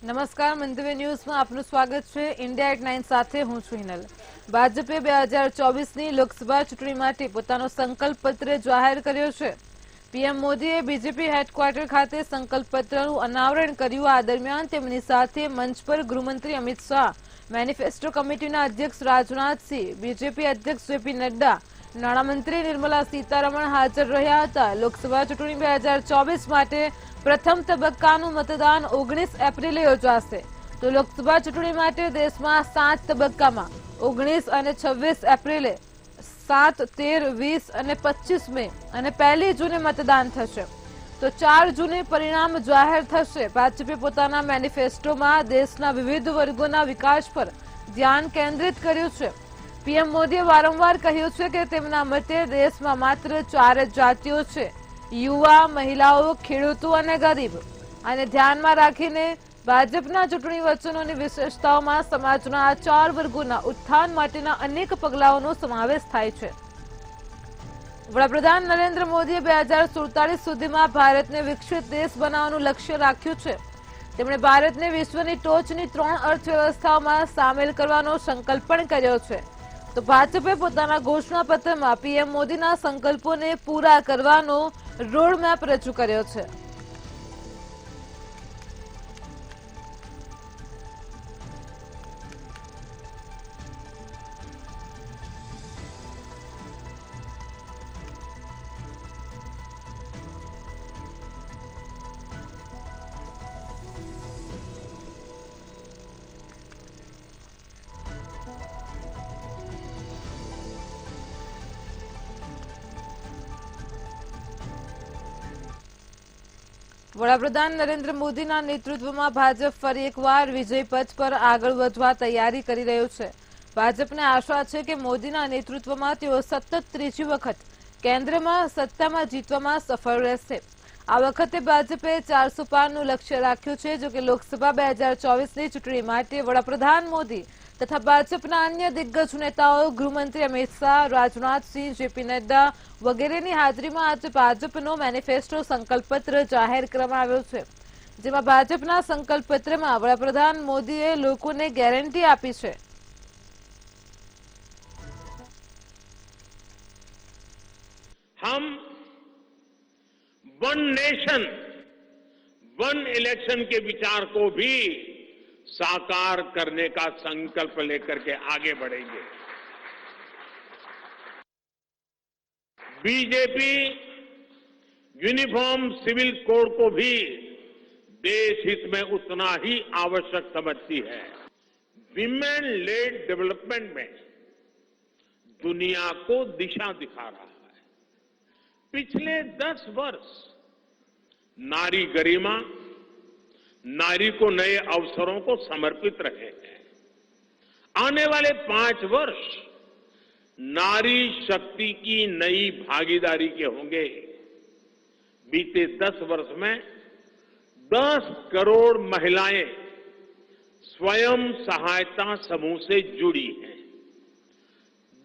નમસ્કાર, મંતવ્ય ન્યૂઝમાં આપનું સ્વાગત છે. ઇન્ડિયા એટ 9 સાથે હું છું હિનલ. ભાજપે 2024ની લોકસભા ચૂંટણી માટે પોતાનો સંકલ્પ પત્ર જાહેર કર્યો છે. પીએમ મોદીએ બીજેપી હેડક્વાર્ટર ખાતે સંકલ્પ પત્રનું અનાવરણ કર્યું. આ દરમિયાન તેમની સાથે મંચ પર ગૃહમંત્રી અમિત શાહ, મેનિફેસ્ટો કમિટીના અધ્યક્ષ રાજનાથસિંહ, બીજેપી અધ્યક્ષ જેપી નડ્ડા, નાણામંત્રી નિર્મલા સીતારમણ હાજર રહ્યા હતા. લોકસભા ચૂંટણી 2024 માટે પ્રથમ તબક્કાનું મતદાન 19 એપ્રિલે યોજાશે. તો લોકસભા ચૂંટણી માટે દેશમાં 7 તબક્કામાં 19 અને 26 એપ્રિલે, 7, 13, 20 અને 25 મે અને 1 જૂને મતદાન થશે. તો 4 જૂને પરિણામ જાહેર થશે. ભાજપે પોતાના મેનિફેસ્ટોમાં દેશના વિવિધ વર્ગોના વિકાસ પર ધ્યાન કેન્દ્રિત કર્યું છે. પીએમ મોદીએ વારંવાર કહ્યું છે કે તેમના મતે દેશમાં માત્ર 4 જ જાતિઓ છે: યુવા, મહિલાઓ, ખેડૂતો અને ગરીબ. આને ધ્યાનમાં રાખીને ભાજપના ચૂંટણી વચનોની વિશેષતાઓમાં સમાજના આ 4 વર્ગોના ઉત્થાન માટેના અનેક પગલાઓનો સમાવેશ થાય છે. વડાપ્રધાન નરેન્દ્ર મોદીએ 2047 સુધીમાં ભારતને વિકસિત દેશ બનાવવાનું લક્ષ્ય રાખ્યું છે. તેમણે ભારતને વિશ્વની ટોચની 3 અર્થવ્યવસ્થાઓમાં સામેલ કરવાનો સંકલ્પ પણ કર્યો છે. તો ભાજપે પોતાના ઘોષણાપત્રમાં પીએમ મોદીના સંકલ્પોને પૂરા કરવાનો રોડમેપ રજૂ કર્યો છે. વડાપ્રધાન નરેન્દ્ર મોદીના નેતૃત્વમાં ભાજપ ફરી એકવાર વિજય પથ પર આગળ વધવા તૈયારી કરી રહ્યું છે. ભાજપને આશા છે કે મોદીના નેતૃત્વમાં તેઓ સતત ત્રીજી વખત કેન્દ્રમાં સત્તામાં જીતવામાં સફળ રહેશે. આ વખતે ભાજપે 400 પારનું લક્ષ્ય રાખ્યું છે. જોકે લોકસભા 2024ની ચૂંટણી માટે વડાપ્રધાન મોદી તથા ભાજપના અન્ય દિગ્ગજ નેતાઓ ગૃહમંત્રી અમિત શાહ, રાજનાથસિંહ, જેપી નડ્ડા વગેરેની હાજરીમાં આજે ભાજપનો મેનિફેસ્ટો સંકલ્પપત્ર જાહેર કરવામાં આવ્યો છે. જેમાં ભાજપના સંકલ્પપત્રમાં વડાપ્રધાન મોદીએ લોકોને ગેરંટી આપી છે. हम वन नेशन वन इलेक्शन के विचार को भी साकार करने का संकल्प लेकर के आगे बढ़ेंगे. बीजेपी यूनिफॉर्म सिविल कोड को भी देश हित में उतना ही आवश्यक समझती है. विमेन लेड डेवलपमेंट में दुनिया को दिशा दिखा रहा है. पिछले 10 वर्ष नारी गरिमा, नारी को नए अवसरों को समर्पित रहे हैं. आने वाले 5 वर्ष नारी शक्ति की नई भागीदारी के होंगे. बीते 10 वर्ष में 10 करोड़ महिलाएं स्वयं सहायता समूह से जुड़ी हैं.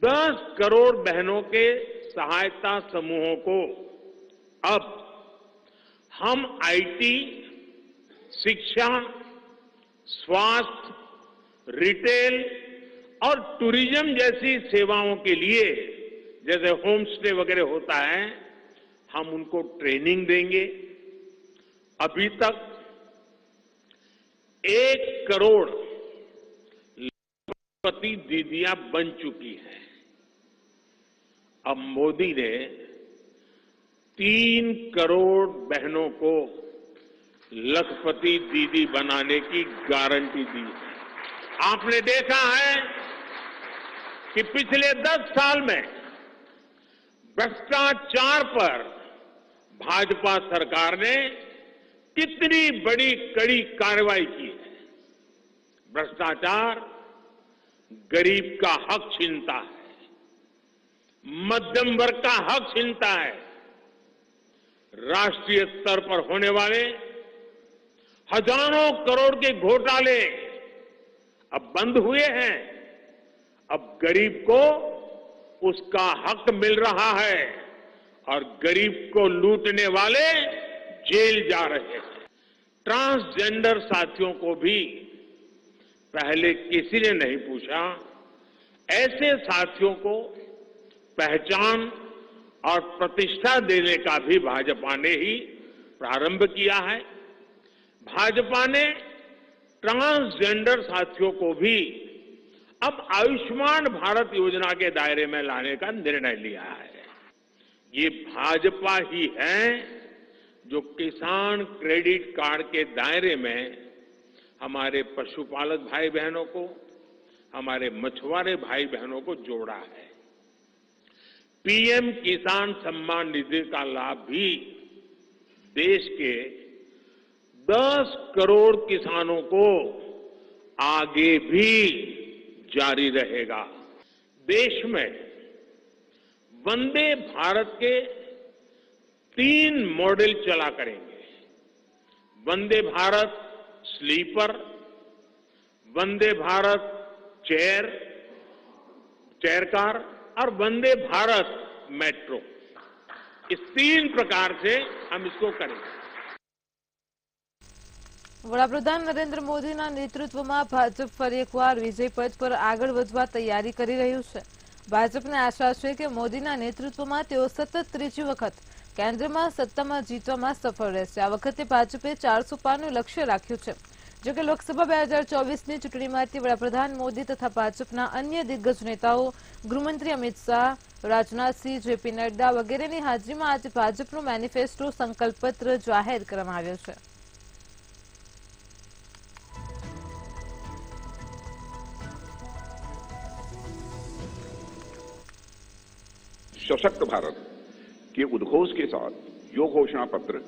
10 करोड़ बहनों के सहायता समूहों को अब हम आईटी, शिक्षा, स्वास्थ्य, रिटेल और टूरिज्म जैसी सेवाओं के लिए, जैसे होम स्टे वगैरह होता है, हम उनको ट्रेनिंग देंगे. अभी तक 1 करोड़ लखपति दीदियां बन चुकी हैं. अब मोदी ने 3 करोड़ बहनों को लखपति दीदी बनाने की गारंटी दी है. आपने देखा है कि पिछले 10 साल में भ्रष्टाचार पर भाजपा सरकार ने कितनी बड़ी कड़ी कार्रवाई की है. भ्रष्टाचार गरीब का हक छीनता है, मध्यम वर्ग का हक छीनता है. राष्ट्रीय स्तर पर होने वाले हजारों करोड़ के घोटाले अब बंद हुए हैं. अब गरीब को उसका हक मिल रहा है और गरीब को लूटने वाले जेल जा रहे हैं. ट्रांसजेंडर साथियों को भी पहले किसी ने नहीं पूछा। ऐसे साथियों को पहचान और प्रतिष्ठा देने का भी भाजपा ने ही प्रारंभ किया है। भाजपा ने ट्रांसजेंडर साथियों को भी अब आयुष्मान भारत योजना के दायरे में लाने का निर्णय लिया है। ये भाजपा ही है जो किसान क्रेडिट कार्ड के दायरे में हमारे पशुपालक भाई बहनों को, हमारे मछुआरे भाई बहनों को जोड़ा है। पीएम किसान सम्मान निधि का लाभ भी देश के 10 करोड़ किसानों को आगे भी जारी रहेगा। देश में वंदे भारत के 3 मॉडल चला करेंगे। Vande Bharat sleeper, Vande Bharat chair car और वंदे भारत मेट्रो। इस 3 प्रकार से हम इसको करेंगे। વડાપ્રધાન નરેન્દ્ર મોદીના નેતૃત્વમાં ભાજપ ફરી એકવાર વિજય પથ પર આગળ વધવા તૈયારી કરી રહ્યું છે। ભાજપને આશા છે કે મોદીના નેતૃત્વમાં તેઓ સતત ત્રીજી વખત કેન્દ્રમાં સત્તામાં જીતવામાં સફળ રહેશે। આ વખતે ભાજપે 400 પારનું લક્ષ્ય રાખ્યું છે। જો કે લોકસભા 2024ની ચૂંટણીમાંથી વડાપ્રધાન મોદી તથા ભાજપના અન્ય દિગ્ગજ નેતાઓ ગૃહમંત્રી અમિત શાહ, રાજનાથ સિંહ, જેપી નડ્ડા વગેરેની હાજરીમાં આજે ભાજપનું મેનિફેસ્ટો સંકલ્પપત્ર જાહેર કરવામાં આવ્યો છે। सशक्त भारत के उद्घोष के साथ जो घोषणा पत्र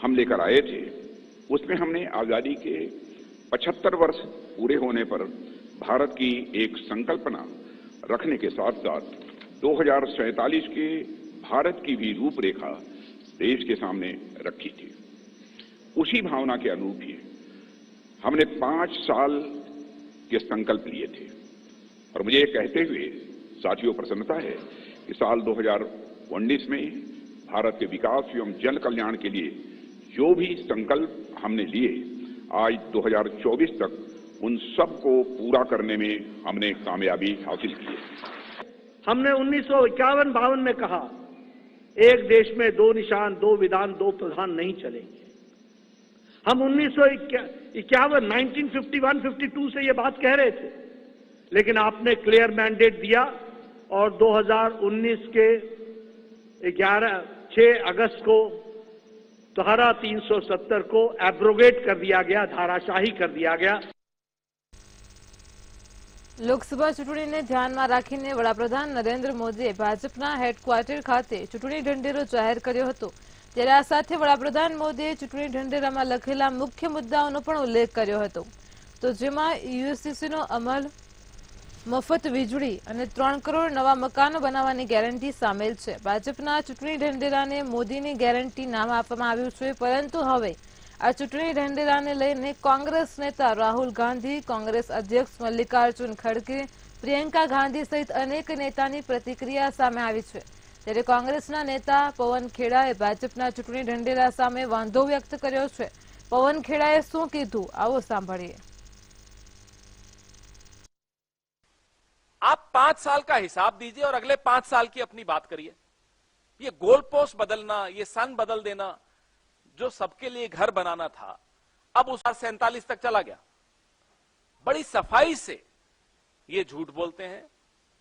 हम लेकर आए थे, उसमें हमने आजादी के 75 वर्ष पूरे होने पर भारत की एक संकल्पना रखने के साथ साथ 2047 के भारत की भी रूपरेखा देश के सामने रखी थी। उसी भावना के अनुरूप ही हमने 5 साल के संकल्प लिए थे और मुझे ये कहते हुए साथियों प्रसन्नता है कि साल 2019 में भारत के विकास एवं जन कल्याण के लिए जो भी संकल्प हमने लिए, आज 2024 तक उन सब को पूरा करने में हमने कामयाबी हासिल की है। हमने 1951-52 में कहा, एक देश में 2 निशान, 2 विधान, 2 प्रधान नहीं चलेंगे। हम 1951-52 से ये बात कह रहे थे, लेकिन आपने क्लियर मैंडेट दिया और 2019 के 6 अगस्त को धारा 370 को एब्रोगेट कर दिया गया, धाराशाही कर दिया गया। લોકસભા ચૂંટણીને ધ્યાનમાં રાખીને વડાપ્રધાન નરેન્દ્ર મોદીએ ભાજપના હેડક્વાર્ટર ખાતે ચૂંટણી ઢંઢેરો જાહેર કર્યો હતો। ત્યારે આ સાથે વડાપ્રધાન મોદીએ ચૂંટણી ઢંઢેરામાં લખેલા મુખ્ય મુદ્દાઓનો પણ ઉલ્લેખ કર્યો હતો, તો જેમાં યુએસસીનો અમલ, મફત વીજળી અને 3 કરોડ નવા મકાનો બનાવવાની ગેરંટી સામેલ છે। ભાજપના ચૂંટણી ઢંઢેરાને મોદીની ગેરંટી નામ આપવામાં આવ્યું છે, પરંતુ હવે આ ચૂંટણી ઢંઢેરાને લઈને કોંગ્રેસ નેતા રાહુલ ગાંધી, કોંગ્રેસ અધ્યક્ષ મલ્લિકાર્જુન ખડગે, પ્રિયંકા ગાંધી સહિત અનેક નેતાની પ્રતિક્રિયા સામે આવી છે। ત્યારે કોંગ્રેસના નેતા પવન ખેડાએ ભાજપના ચૂંટણી ઢંઢેરા સામે વાંધો વ્યક્ત કર્યો છે। પવન ખેડાએ શું કીધું, આવો સાંભળીએ। आप 5 साल का हिसाब दीजिए और अगले 5 साल की अपनी बात करिए। ये गोल पोस्ट बदलना, ये सन बदल देना, जो सबके लिए घर बनाना था, अब उस 47 तक चला गया। बड़ी सफाई से ये झूठ बोलते हैं,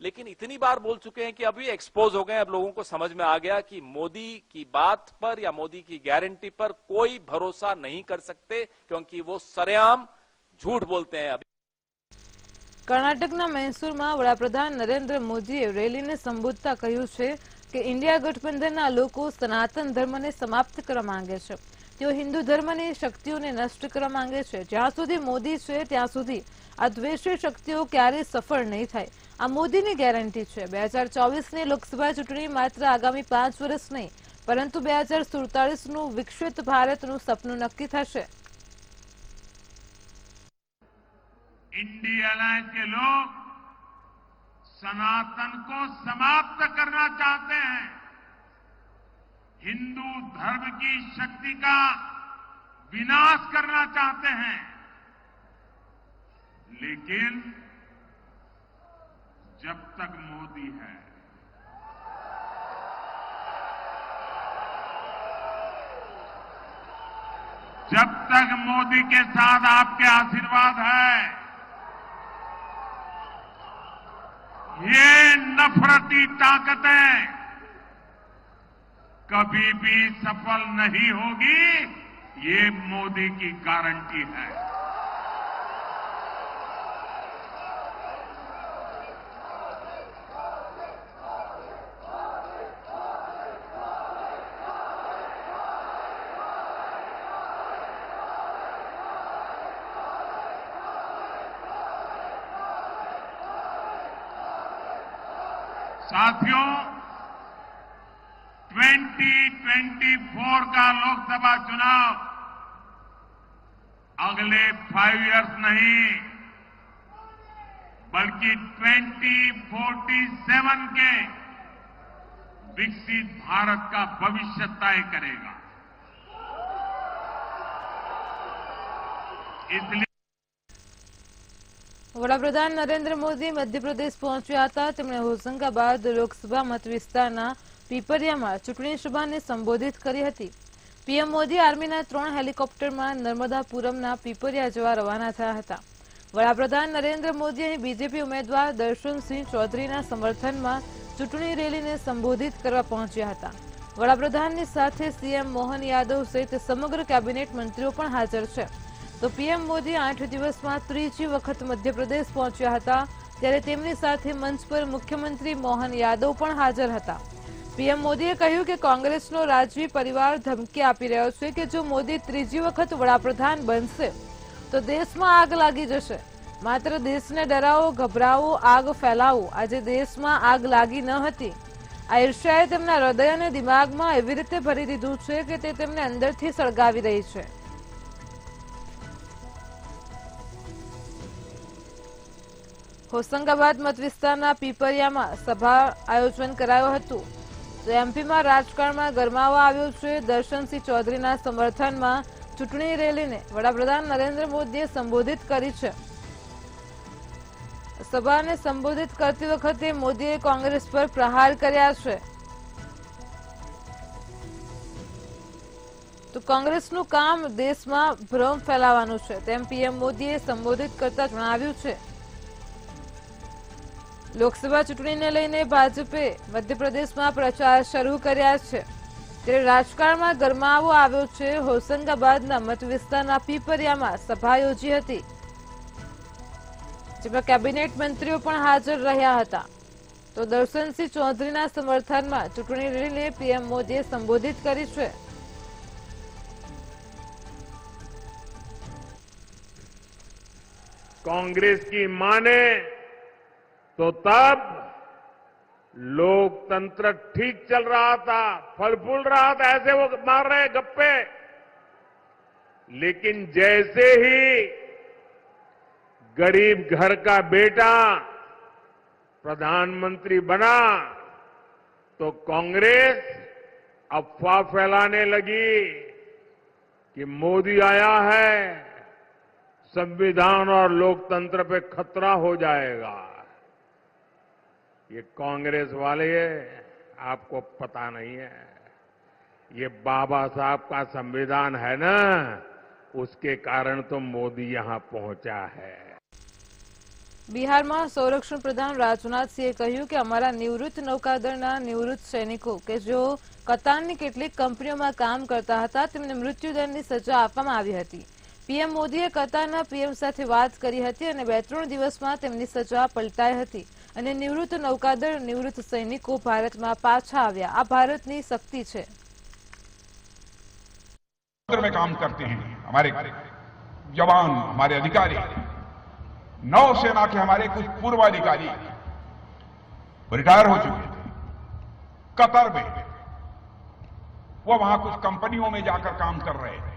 लेकिन इतनी बार बोल चुके हैं कि अभी एक्सपोज हो गए। अब लोगों को समझ में आ गया कि मोदी की बात पर या मोदी की गारंटी पर कोई भरोसा नहीं कर सकते, क्योंकि वो सरेआम झूठ बोलते हैं। अभी કર્ણાટકના મૈસૂરમાં વડાપ્રધાન નરેન્દ્ર મોદીએ રેલીને સંબોધતા કહ્યું છે કે ઇન્ડિયા ગઠબંધનના લોકો સનાતન ધર્મને સમાપ્ત કરવા માંગે છે। તેઓ હિન્દુ ધર્મની શક્તિઓને નષ્ટ કરવા માંગે છે। જ્યાં સુધી મોદી છે ત્યાં સુધી આ દ્વેષી શક્તિઓ ક્યારેય સફળ નહીં થાય। આ મોદીની ગેરંટી છે। 2024ની લોકસભા ચૂંટણી માત્ર આગામી 5 વર્ષ નહીં, પરંતુ 2047નું વિકસિત ભારતનું સપનું નક્કી થશે। इंडिया अलायंस के लोग सनातन को समाप्त करना चाहते हैं, हिंदू धर्म की शक्ति का विनाश करना चाहते हैं, लेकिन जब तक मोदी है, जब तक मोदी के साथ आपके आशीर्वाद है, ये नफरती ताकतें कभी भी सफल नहीं होगी, ये मोदी की गारंटी है। साथियों, 2024 का लोकसभा चुनाव अगले 5 इयर्स नहीं, बल्कि 2047 के विकसित भारत का भविष्य तय करेगा। इसलिए વડાપ્રધાન નરેન્દ્ર મોદી મધ્યપ્રદેશ પહોંચ્યા હતા। તેમણે હોશંગાબાદ લોકસભા મત વિસ્તારના પીપરિયામાં ચૂંટણી સભાને સંબોધિત કરી હતી। પીએમ મોદી આર્મીના 3 હેલિકોપ્ટરમાં નર્મદાપુરમના પીપરિયા જવા રવાના થયા હતા। વડાપ્રધાન નરેન્દ્ર મોદી અહીં બીજેપી ઉમેદવાર દર્શનસિંહ ચૌધરીના સમર્થનમાં ચૂંટણી રેલીને સંબોધિત કરવા પહોંચ્યા હતા। વડાપ્રધાનની સાથે સીએમ મોહન યાદવ સહિત સમગ્ર કેબિનેટ મંત્રીઓ પણ હાજર છે। તો પીએમ મોદી 8 દિવસમાં ત્રીજી વખત મધ્યપ્રદેશ પહોંચ્યા હતા, ત્યારે તેમની સાથે મંચ પર મુખ્યમંત્રી મોહન યાદવ પણ હાજર હતા। પીએમ મોદીએ કહ્યું કે કોંગ્રેસનો રાજવી પરિવાર ધમકી આપી રહ્યો છે કે જો મોદી ત્રીજી વખત વડાપ્રધાન બનશે તો દેશમાં આગ લાગી જશે। માત્ર દેશને ડરાવો, ગભરાવો, આગ ફેલાવો। આજે દેશમાં આગ લાગી ન હતી। આ ઈર્ષ્યાએ તેમના હૃદય અને દિમાગમાં એવી રીતે ભરી દીધું છે કે તે તેમને અંદરથી સળગાવી રહી છે। હોશંગાબાદ મત વિસ્તારના પીપરિયામાં સભા આયોજન કરાયું હતું। તો એમપીમાં રાજકારણમાં ગરમાવો આવ્યો છે। દર્શનસિંહ ચૌધરીના સમર્થનમાં ચૂંટણી રેલીને વડાપ્રધાન નરેન્દ્ર મોદીએ સંબોધિત કરી છે। સભાને સંબોધિત કરતી વખતે મોદીએ કોંગ્રેસ પર પ્રહાર કર્યા છે। તો કોંગ્રેસનું કામ દેશમાં ભ્રમ ફેલાવવાનું છે, તેમ પીએમ મોદીએ સંબોધિત કરતા જણાવ્યું છે। લોકસભા ચૂંટણીને લઈને ભાજપે મધ્યપ્રદેશમાં પ્રચાર શરૂ કર્યા છે, ત્યારે રાજકારણમાં ગરમાવો આવ્યો છે। હોશંગાબાદના મત વિસ્તારના પીપરિયામાં સભા યોજી હતી, જેમાં કેબિનેટ મંત્રીઓ પણ હાજર રહ્યા હતા। તો દર્શનસિંહ ચૌધરીના સમર્થનમાં ચૂંટણી રેલીને પીએમ મોદીએ સંબોધિત કરી છે। कांग्रेस की माने तो तब लोकतंत्र ठीक चल रहा था, फल फूल रहा था, ऐसे वो मार रहे गप्पे। लेकिन जैसे ही गरीब घर का बेटा प्रधानमंत्री बना तो कांग्रेस अफवाह फैलाने लगी कि मोदी आया है, संविधान और लोकतंत्र पे खतरा हो जाएगा। ये कांग्रेस वाले आपको पता नहीं है, ये बाबा साहब का संविधान है ना, उसके कारण तो मोदी यहां पहुंचा है। બિહારમાં સંરક્ષણ પ્રધાન રાજનાથ સિંહે કહ્યું કે અમારા નિવૃત્ત નૌકાદળના નિવૃત્ત સૈનિકો કે જેઓ કતારની કેટલીક કંપનીઓમાં કામ કરતા હતા તેમને મૃત્યુદંડની સજા આપવામાં આવી હતી। પીએમ મોદીએ કતારના પીએમ સાથે વાત કરી હતી અને 2-3 દિવસમાં તેમની સજા પલટાઈ હતી અને નિવૃત્ત નૌકાદળ નિવૃત્ત સૈનિકો ભારતમાં પાછા આવ્યા। આ ભારતની શક્તિ છે। में काम करते हैं हमारे जवान, हमारे अधिकारी, नौसेना के हमारे कुछ पूर्व अधिकारी रिटायर हो चुके थे कतर में। वो वहां कुछ कंपनियों में जाकर काम कर रहे थे।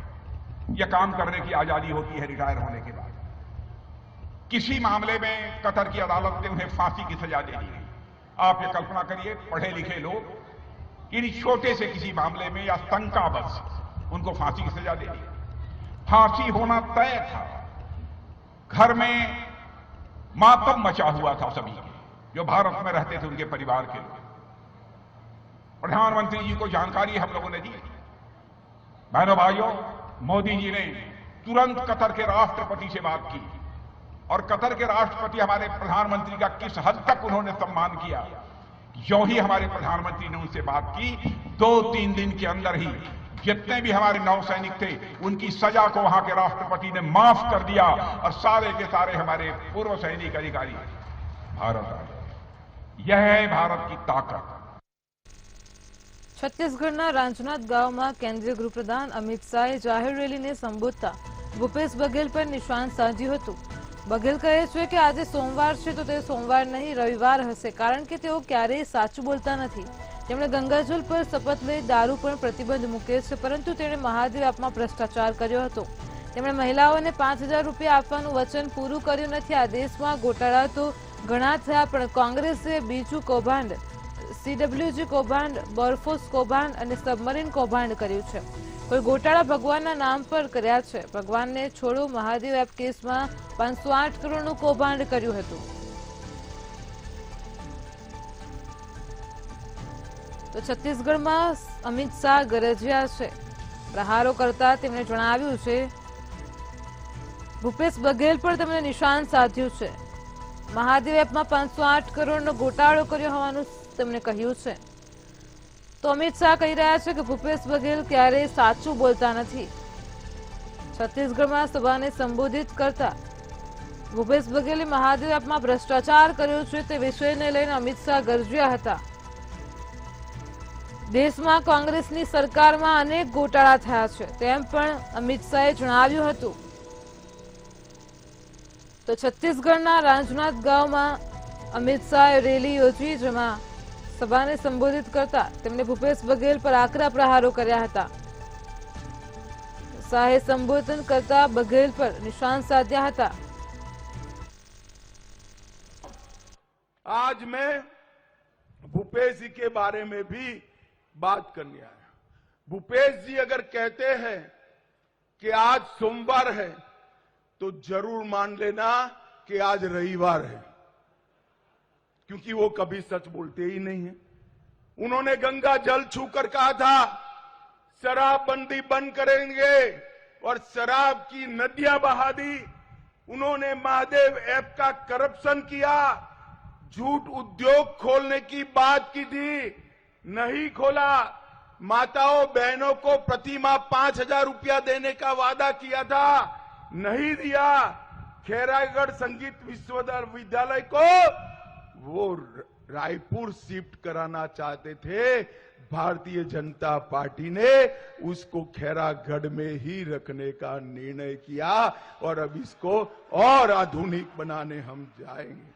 यह काम करने की आजादी होती है रिटायर होने के बाद। किसी मामले में कतर की अदालत ने उन्हें फांसी की सजा दे दी। आप ये कल्पना करिए, पढ़े लिखे लोग इन छोटे से किसी मामले में या शंका बस उनको फांसी की सजा दे दी। फांसी होना तय था। घर में मातम मचा हुआ था सभी के, जो भारत में रहते थे, उनके परिवार के लोग। प्रधानमंत्री जी को जानकारी हम लोगों ने दी। बहनों भाइयों, मोदी जी ने तुरंत कतर के राष्ट्रपति से बात की और कतर के राष्ट्रपति हमारे प्रधानमंत्री का किस हद तक उन्होंने सम्मान किया। जो ही हमारे प्रधानमंत्री ने उनसे बात की, 2-3 दिन के अंदर ही जितने भी हमारे नौसैनिक थे, उनकी सजा को वहां के राष्ट्रपति ने माफ कर दिया और सारे के सारे हमारे पूर्व सैनिक अधिकारी भारत आ गए। यह है भारत की ताकत। છત્તીસગઢના રાજનાથ ગાંવમાં કેન્દ્રીય ગૃહપ્રધાન અમિત શાહે જાહેર રેલીને સંબોધતા ભૂપેશ બઘેલ પર નિશાન સાધ્યું હતું। બઘેલ કહે છે કે આજે સોમવાર છે તો તે સોમવાર નહીં રવિવાર હશે, કારણ કે તેઓ ક્યારેય સાચું બોલતા નથી। તેમણે ગંગાજળ પર શપથ લઈ દારૂ પર પ્રતિબંધ મૂકે છે, પરંતુ તેણે મહાદેવ એપમાં ભ્રષ્ટાચાર કર્યો હતો। તેમણે મહિલાઓને 5,000 રૂપિયા આપવાનું વચન પૂરું કર્યું નથી। આ દેશમાં ગોટાળા તો ઘણા થયા, પણ કોંગ્રેસે બીજું કૌભાંડ, CWG કૌભાંડ, બોર્ફોસ કૌભાંડ અને સબમરીન કૌભાંડ કર્યું છે। કોઈ ગોટાળા ભગવાનના નામ પર કર્યા છે। ભગવાનને છોડો, મહાદેવ એપ કેસમાં 508 કરોડનું કૌભાંડ કર્યું હતું। તો છત્તીસગઢમાં અમિત શાહ ગરજ્યા છે। પ્રહારો કરતા તેમણે જણાવ્યું છે, ભૂપેશ બઘેલ પર તેમણે નિશાન સાધ્યું છે। મહાદેવ એપમાં 508 કરોડનો ગોટાળો કર્યો હોવાનું તેમણે કહ્યું છે। તો અમિત શાહ કહી રહ્યા છે કે ભૂપેશ બઘેલ ક્યારેય સાચું બોલતા નથી। છત્તીસગઢમાં સભાને સંબોધિત કરતા ભૂપેશ બઘેલે મહાદેવ એપમાં ભ્રષ્ટાચાર કર્યો છે તે વિષયને લઈને અમિત શાહ ગરજ્યા હતા। દેશમાં કોંગ્રેસની સરકારમાં અનેક ગોટાળા થયા છે તેમ પણ અમિત શાહે જણાવ્યું હતું। તો છત્તીસગઢના રાજનાથ ગાંવમાં અમિત શાહે રેલી યોજી, જેમાં સભાને સંબોધિત કરતા તેમણે ભૂપેશ બઘેલ પર આકરા પ્રહારો કર્યા હતા। શાહે સંબોધન કરતા બઘેલ પર નિશાન સાધ્યા હતા। आज मैं भूपेश जी के बारे में भी बात करने आया। भूपेश जी अगर कहते हैं कि आज सोमवार है तो जरूर मान लेना कि आज रविवार है, क्योंकि वो कभी सच बोलते ही नहीं है। उन्होंने गंगा जल छूकर कहा था शराबबंदी बंद करेंगे और शराब की नदियां बहा दी। उन्होंने महादेव ऐप का करप्शन किया, झूठ उद्योग खोलने की बात की थी, नहीं खोला। माताओं बहनों को प्रति माह 5,000 रुपया देने का वादा किया था, नहीं दिया। खैरागढ़ संगीत विश्वविद्यालय को वो रायपुर शिफ्ट कराना चाहते थे। भारतीय जनता पार्टी ने उसको खैरागढ़ में ही रखने का निर्णय किया और अब इसको और आधुनिक बनाने हम जाएंगे।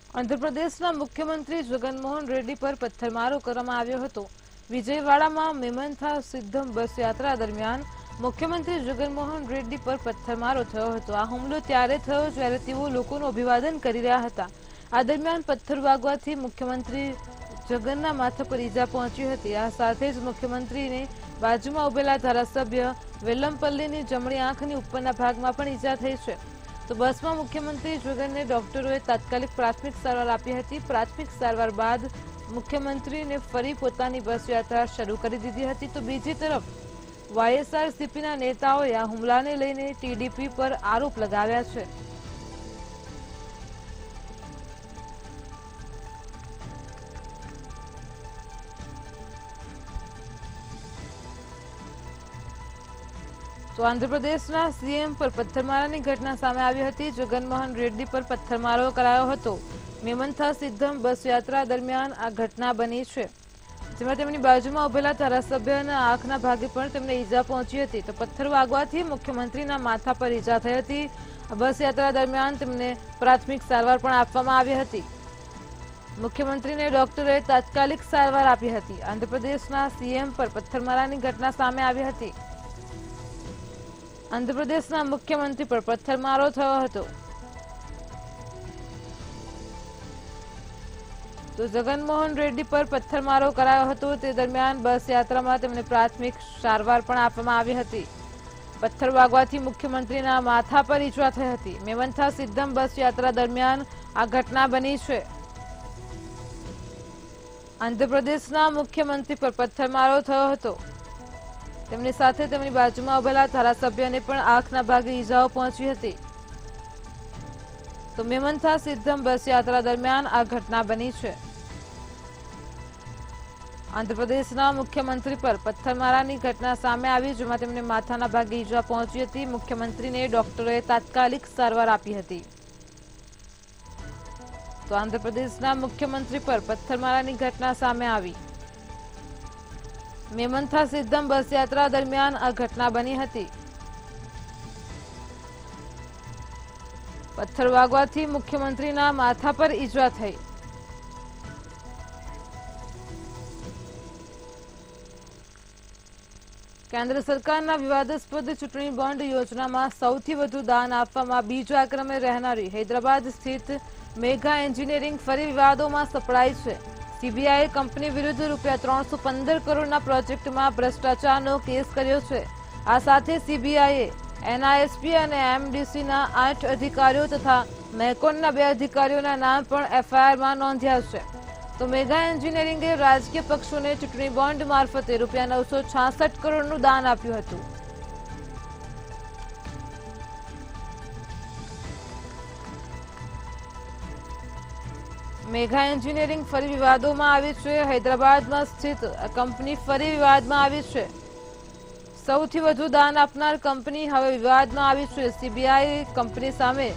આંધ્રપ્રદેશના મુખ્યમંત્રી જગનમોહન રેડ્ડી પર પથ્થરમારો કરવામાં આવ્યો હતો। વિજયવાડામાં મેમંથા સિદ્ધમ બસ યાત્રા દરમિયાન મુખ્યમંત્રી જગનમોહન રેડ્ડી પર પથ્થરમારો થયો હતો। આ હુમલો ત્યારે થયો જ્યારે તેઓ લોકોનું અભિવાદન કરી રહ્યા હતા। આ દરમિયાન પથ્થર વાગવાથી મુખ્યમંત્રી જગનના માથા પર ઈજા પહોંચી હતી। આ સાથે જ મુખ્યમંત્રીને બાજુમાં ઉભેલા ધારાસભ્ય વેલ્લમપલ્લીની જમણી આંખની ઉપરના ભાગમાં પણ ઈજા થઈ છે। તો બસમાં મુખ્યમંત્રી જગનને ડોક્ટરોએ તાત્કાલિક પ્રાથમિક સારવાર આપી હતી। પ્રાથમિક સારવાર બાદ મુખ્યમંત્રીને ફરી પોતાની બસ યાત્રા શરૂ કરી દીધી હતી। તો બીજી તરફ YSRCPના નેતાઓએ આ હુમલાને લઈને TDP પર આરોપ લગાવ્યા છે। તો આંધ્રપ્રદેશના CM પર પથ્થરમારાની ઘટના સામે આવી હતી। જગનમોહન રેડ્ડી પર પથ્થરમારો કરાયો હતો। મેમંથા સિદ્ધમ બસ યાત્રા દરમિયાન આ ઘટના બની છે, જેમાં તેમની બાજુમાં ઉભેલા ધારાસભ્યના આંખના ભાગે પણ તેમને ઈજા પહોંચી હતી। તો પથ્થર વાગવાથી મુખ્યમંત્રીના માથા પર ઈજા થઈ હતી। બસ યાત્રા દરમિયાન તેમને પ્રાથમિક સારવાર પણ આપવામાં આવી હતી। મુખ્યમંત્રીને ડોક્ટરોએ તાત્કાલિક સારવાર આપી હતી। આંધ્રપ્રદેશના CM પર પથ્થરમારાની ઘટના સામે આવી હતી। આંધ્રપ્રદેશના મુખ્યમંત્રી પર પથ્થરમારો થયો હતો। તો જગનમોહન રેડ્ડી પર પથ્થરમારો કરાયો હતો। તે દરમિયાન બસ યાત્રામાં તેમને પ્રાથમિક સારવાર પણ આપવામાં આવી હતી। પથ્થર વાગવાથી મુખ્યમંત્રીના માથા પર ઈજા થઈ હતી. મેમંથા સિદ્ધમ બસ યાત્રા દરમિયાન આ ઘટના બની છે. આંધ્રપ્રદેશના મુખ્યમંત્રી પર પથ્થરમારો થયો હતો. તેમની સાથે તેમની બાજુમાં ઉભેલા ધારાસભ્યને પણ આંખના ભાગે ઈજાઓ પહોંચી હતી. તો મેમંથા સિદ્ધમ બસ યાત્રા દરમિયાન આ ઘટના બની છે. આંધ્રપ્રદેશના મુખ્યમંત્રી પર પથ્થરમારાની ઘટના સામે આવી, જેમાં તેમને માથાના ભાગે ઈજા પહોંચી હતી. મુખ્યમંત્રીને ડોક્ટરોએ તાત્કાલિક સારવાર આપી હતી. તો આંધ્રપ્રદેશના મુખ્યમંત્રી પર પથ્થરમારાની ઘટના સામે આવી. મેમંથા સિદ્ધમ બસ યાત્રા દરમિયાન આ ઘટના બની હતી. પથ્થર વાગવાથી મુખ્યમંત્રીના માથા પર ઈજા થઈ. કેન્દ્ર સરકારના વિવાદાસ્પદ ચૂંટણી બોન્ડ યોજનામાં સૌથી વધુ દાન આપવામાં બીજા ક્રમે રહેનારી હૈદરાબાદ સ્થિત મેઘા એન્જિનિયરિંગ ફરી વિવાદોમાં સપડાઈ છે. સીબીઆઈએ કંપની વિરુદ્ધ ₹315 કરોડના પ્રોજેક્ટમાં ભ્રષ્ટાચારનો કેસ કર્યો છે. આ સાથે સીબીઆઈએ એનઆઈએસપી અને એમડીસીના 8 અધિકારીઓ તથા મેકોનના 2 અધિકારીઓના નામ પણ એફઆઈઆરમાં નોંધ્યા છે. તો મેઘા એન્જિનિયરિંગે રાજકીય પક્ષોને ચૂંટણી બોન્ડ મારફતે ₹966 કરોડનું દાન આપ્યું હતું. મેઘા એન્જિનિયરિંગ ફરી વિવાદોમાં આવી છે. હૈદરાબાદમાં સ્થિત કંપની ફરી વિવાદમાં આવી છે. સૌથી વધુ દાન આપનાર કંપની હવે વિવાદમાં આવી છે. સીબીઆઈ કંપની સામે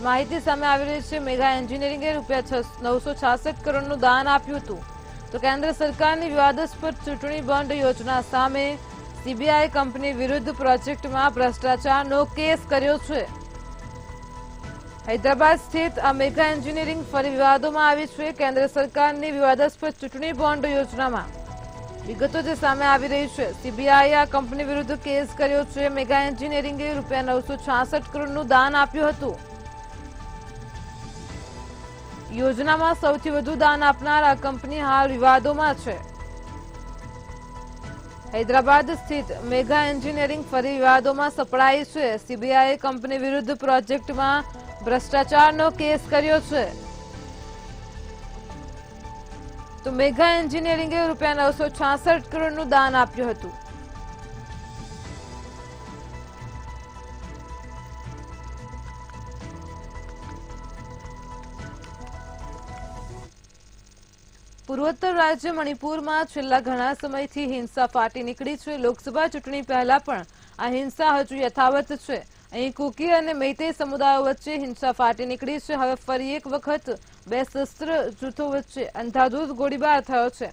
માહિતી સામે આવી રહી છે. મેઘા એન્જિનિયરિંગે ₹966 કરોડનું દાન આપ્યું હતું. તો કેન્દ્ર સરકારની વિવાદાસ્પદ ચૂંટણી બોન્ડ યોજના સામે સીબીઆઈ કંપની વિરુદ્ધ પ્રોજેક્ટમાં ભ્રષ્ટાચારનો કેસ કર્યો છે. હૈદરાબાદ સ્થિત આ મેઘા એન્જિનિયરિંગ ફરી વિવાદોમાં આવી છે. કેન્દ્ર સરકારની વિવાદાસ્પદ ચૂંટણી બોન્ડ યોજનામાં વિગતો જે સામે આવી રહી છે. સીબીઆઈએ આ કંપની વિરુદ્ધ કેસ કર્યો છે. મેઘા એન્જિનિયરિંગે ₹966 કરોડનું દાન આપ્યું હતું. યોજનામાં સૌથી વધુ દાન આપનાર આ કંપની હાલ વિવાદોમાં છે. હૈદરાબાદ સ્થિત મેઘા એન્જિનિયરિંગ ફરી વિવાદોમાં સપડાઈ છે. સીબીઆઈએ કંપની વિરુદ્ધ પ્રોજેક્ટમાં ભ્રષ્ટાચારનો કેસ કર્યો છે. તો મેઘા એન્જિનિયરિંગે ₹966 કરોડનું દાન આપ્યું હતું. પૂર્વોત્તર રાજ્ય મણિપુરમાં છેલ્લા ઘણા સમયથી હિંસા ફાટી નીકળી છે. લોકસભા ચૂંટણી પહેલા પણ આ હિંસા હજુ યથાવત છે. અહીં કુકી અને મેઈતેઈ સમુદાયો વચ્ચે હિંસા ફાટી નીકળી છે. હવે ફરી એક વખત 2 શસ્ત્ર જૂથો વચ્ચે અંધાધૂંધ ગોળીબાર થયો છે.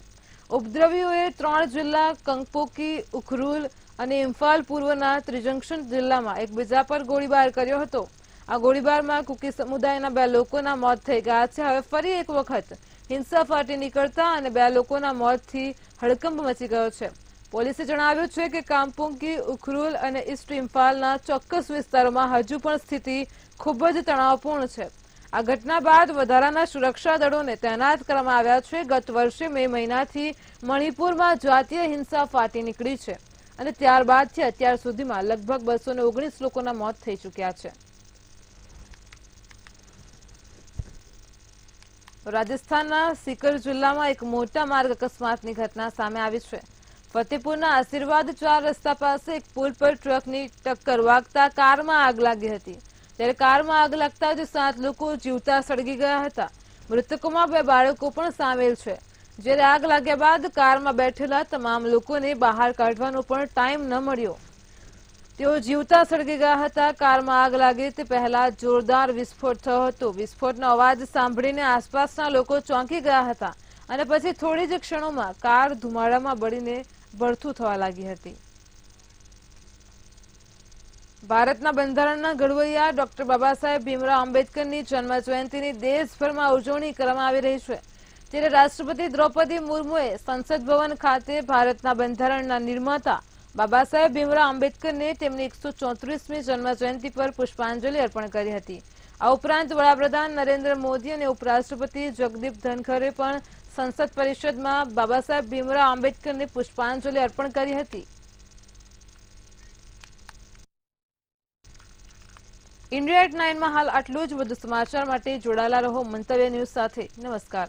ઉપદ્રવીઓએ 3 જિલ્લા કંગપોકી, ઉખરુલ અને ઇમ્ફાલ પૂર્વના ત્રિજંક્શન જિલ્લામાં એકબીજા પર ગોળીબાર કર્યો હતો. આ ગોળીબારમાં કુકી સમુદાયના 2 લોકોના મોત થઈ ગયા છે. હવે ફરી એક વખત હિંસા ફાટી નીકળતા અને 2 લોકોના મોતથી હડકંપ મચી ગયો છે. પોલીસે જણાવ્યું છે કે કામપોંગી, ઉખરુલ અને ઈસ્ટ ઇમ્ફાલના ચોક્કસ વિસ્તારોમાં હજુ પણ સ્થિતિ ખૂબ જ તણાવપૂર્ણ છે. આ ઘટના બાદ વધારાના સુરક્ષા દળોને તૈનાત કરવામાં આવ્યા છે. ગત વર્ષે મે મહિનાથી મણિપુરમાં જાતીય હિંસા ફાટી નીકળી છે અને ત્યારબાદથી અત્યાર સુધીમાં લગભગ 219 લોકોના મોત થઈ ચૂક્યા છે. રાજસ્થાનના સિકર જિલ્લામાં એક મોટા માર્ગ અકસ્માતની ઘટના સામે આવી છે. ફતેપુરના આશીર્વાદ 4 રસ્તા પાસે એક પુલ પર ટ્રકની ટક્કર વાગતા કારમાં આગ લાગી હતી. ત્યારે કારમાં આગ લાગતા જ 7 લોકો જીવતા સળગી ગયા હતા. મૃતકોમાં 2 બાળકો પણ સામેલ છે. જ્યારે આગ લાગ્યા બાદ કારમાં બેઠેલા તમામ લોકોને બહાર કાઢવાનો પણ ટાઈમ ન મળ્યો. તેઓ જીવતા સળગી ગયા હતા. કારમાં આગ લાગે તે પહેલા જોરદાર વિસ્ફોટ થયો હતો. વિસ્ફોટનો અવાજ સાંભળીને આસપાસના લોકો ચોંકી ગયા હતા અને પછી થોડી જ ક્ષણોમાં કાર ધુમાડામાં બળીને ભડથું થવા લાગી હતી. ભારતના બંધારણના ઘડવૈયા ડોક્ટર બાબા સાહેબ ભીમરાવ આંબેડકરની જન્મજયંતિની દેશભરમાં ઉજવણી કરવામાં આવી રહી છે. ત્યારે રાષ્ટ્રપતિ દ્રૌપદી મુર્મુએ સંસદ ભવન ખાતે ભારતના બંધારણના નિર્માતા બાબા સાહેબ ભીમરાવ આંબેડકરને તેમની 134મી જન્મજયંતિ પર પુષ્પાંજલિ અર્પણ કરી હતી. આ ઉપરાંત વડાપ્રધાન નરેન્દ્ર મોદી અને ઉપરાષ્ટ્રપતિ જગદીપ ધનખરે પણ સંસદ પરિષદમાં બાબા સાહેબ ભીમરાવ આંબેડકરને પુષ્પાંજલિ અર્પણ કરી હતી. ઇન્ડિયા એટ 9 માં હાલ આટલું જ. વધુ સમાચાર માટે જોડાયેલા રહો મંતવ્ય ન્યૂઝ સાથે. નમસ્કાર.